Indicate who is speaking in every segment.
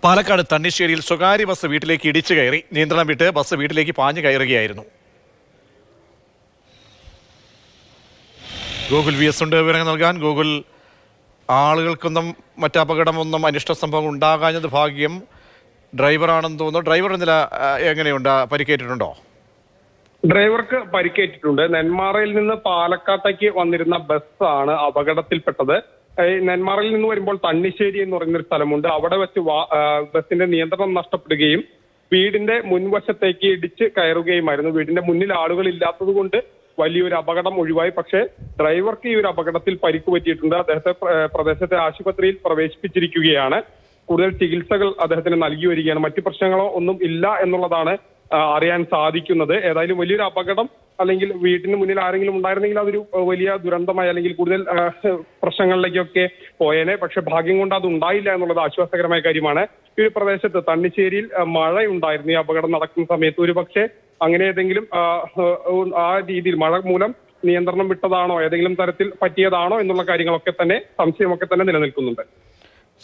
Speaker 1: പാലക്കാട് തണ്ണിശ്ശേരിയിൽ സ്വകാര്യ ബസ് വീട്ടിലേക്ക് ഇടിച്ചു കയറി. നിയന്ത്രണം വിട്ട് ബസ് വീട്ടിലേക്ക് പാഞ്ഞു കയറുകയായിരുന്നു. ഗൂഗിൾ VS ഉണ്ട് വിവരങ്ങൾ നൽകാൻ. ഗൂഗിൾ, ആളുകൾക്കൊന്നും മറ്റപകടമൊന്നും അനിഷ്ട സംഭവം ഉണ്ടാകാഞ്ഞത് ഭാഗ്യം. ഡ്രൈവറാണെന്ന് തോന്നുന്നു. ഡ്രൈവർ നില എങ്ങനെയുണ്ട്? പരിക്കേറ്റിട്ടുണ്ടോ?
Speaker 2: ഡ്രൈവർക്ക് പരിക്കേറ്റിട്ടുണ്ട്. നെന്മാറയിൽ നിന്ന് പാലക്കാട്ടേക്ക് വന്നിരുന്ന ബസ്സാണ് അപകടത്തിൽപ്പെട്ടത്. നെന്മാറയിൽ നിന്ന് വരുമ്പോൾ തണ്ണിശ്ശേരി എന്ന് പറയുന്നൊരു സ്ഥലമുണ്ട്. അവിടെ വെച്ച് ബസിന്റെ നിയന്ത്രണം നഷ്ടപ്പെടുകയും വീടിന്റെ മുൻവശത്തേക്ക് ഇടിച്ച് കയറുകയുമായിരുന്നു. വീടിന്റെ മുന്നിൽ ആളുകൾ ഇല്ലാത്തത് കൊണ്ട് വലിയൊരു അപകടം ഒഴിവായി. പക്ഷേ ഡ്രൈവർക്ക് ഈ ഒരു അപകടത്തിൽ പരിക്ക് പറ്റിയിട്ടുണ്ട്. അദ്ദേഹത്തെ പ്രദേശത്തെ ആശുപത്രിയിൽ പ്രവേശിപ്പിച്ചിരിക്കുകയാണ്. കൂടുതൽ ചികിത്സകൾ അദ്ദേഹത്തിന് നൽകി വരികയാണ്. മറ്റു പ്രശ്നങ്ങളോ ഒന്നും ഇല്ല എന്നുള്ളതാണ് അറിയാൻ സാധിക്കുന്നത്. ഏതായാലും വലിയൊരു അപകടം അല്ലെങ്കിൽ വീട്ടിന് മുന്നിൽ ആരെങ്കിലും ഉണ്ടായിരുന്നെങ്കിൽ അതൊരു വലിയ ദുരന്തമായി അല്ലെങ്കിൽ കൂടുതൽ പ്രശ്നങ്ങളിലേക്കൊക്കെ പോയേനെ. പക്ഷെ ഭാഗ്യം കൊണ്ട് അത് ഉണ്ടായില്ല എന്നുള്ളത് ആശ്വാസകരമായ കാര്യമാണ്. ഈ ഒരു പ്രദേശത്ത് തണ്ണിശ്ശേരിയിൽ മഴയുണ്ടായിരുന്നു ഈ അപകടം നടക്കുന്ന സമയത്ത്. ഒരു പക്ഷേ അങ്ങനെ ഏതെങ്കിലും ആ രീതിയിൽ മഴ മൂലം നിയന്ത്രണം വിട്ടതാണോ, ഏതെങ്കിലും തരത്തിൽ പറ്റിയതാണോ എന്നുള്ള കാര്യങ്ങളൊക്കെ തന്നെ സംശയമൊക്കെ തന്നെ നിലനിൽക്കുന്നുണ്ട്.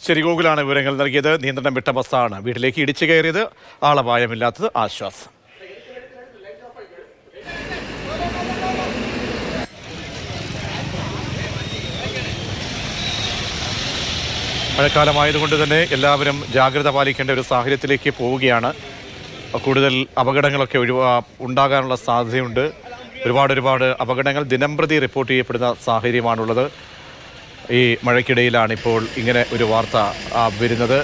Speaker 1: ശരി, ഗൂഗിളാണ് വിവരങ്ങൾ നൽകിയത്. നിയന്ത്രണം വിട്ട ബസ്സാണ് വീട്ടിലേക്ക് ഇടിച്ചു കയറിയത്. ആളപായമില്ലാത്തത് ആശ്വാസം. മഴക്കാലമായതുകൊണ്ട് തന്നെ എല്ലാവരും ജാഗ്രത പാലിക്കേണ്ട ഒരു സാഹചര്യത്തിലേക്ക് പോവുകയാണ്. കൂടുതൽ അപകടങ്ങളൊക്കെ ഉണ്ടാകാനുള്ള സാധ്യതയുണ്ട്. ഒരുപാട് അപകടങ്ങൾ ദിനംപ്രതി റിപ്പോർട്ട് ചെയ്യപ്പെടുന്ന സാഹചര്യമാണുള്ളത്. ഈ മഴയ്ക്കിടയിലാണ് ഇപ്പോൾ ഇങ്ങനെ ഒരു വാർത്ത വരുന്നത്.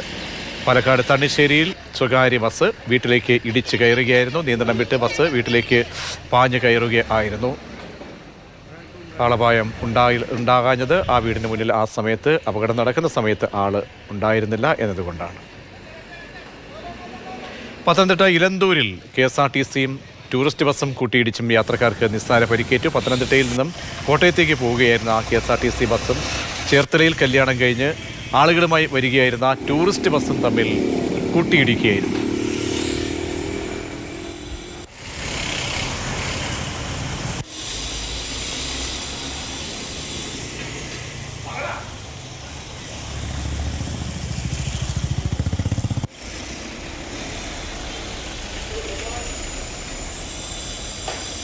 Speaker 1: പാലക്കാട് തണ്ണിശ്ശേരിയിൽ സ്വകാര്യ ബസ് വീട്ടിലേക്ക് ഇടിച്ചു കയറുകയായിരുന്നു. നിയന്ത്രണം വിട്ട് ബസ് വീട്ടിലേക്ക് പാഞ്ഞു കയറുകയായിരുന്നു. ആളപായം ഉണ്ടാകാഞ്ഞത് ആ വീടിന് മുന്നിൽ ആ സമയത്ത് അപകടം നടക്കുന്ന സമയത്ത് ആള് ഉണ്ടായിരുന്നില്ല എന്നതുകൊണ്ടാണ്. പത്തനംതിട്ട ഇലന്തൂരിൽ KSRTCയും ടൂറിസ്റ്റ് ബസ്സും കൂട്ടിയിടിച്ചും യാത്രക്കാർക്ക് നിസ്സാര പരിക്കേറ്റു. പത്തനംതിട്ടയിൽ നിന്നും കോട്ടയത്തേക്ക് പോവുകയായിരുന്ന ആ KSRTC ബസ്സും ചേർത്തലയിൽ കല്യാണം കഴിഞ്ഞ് ആളുകളുമായി വരികയായിരുന്ന ടൂറിസ്റ്റ് ബസ്സും തമ്മിൽ കൂട്ടിയിടിക്കുകയായിരുന്നു.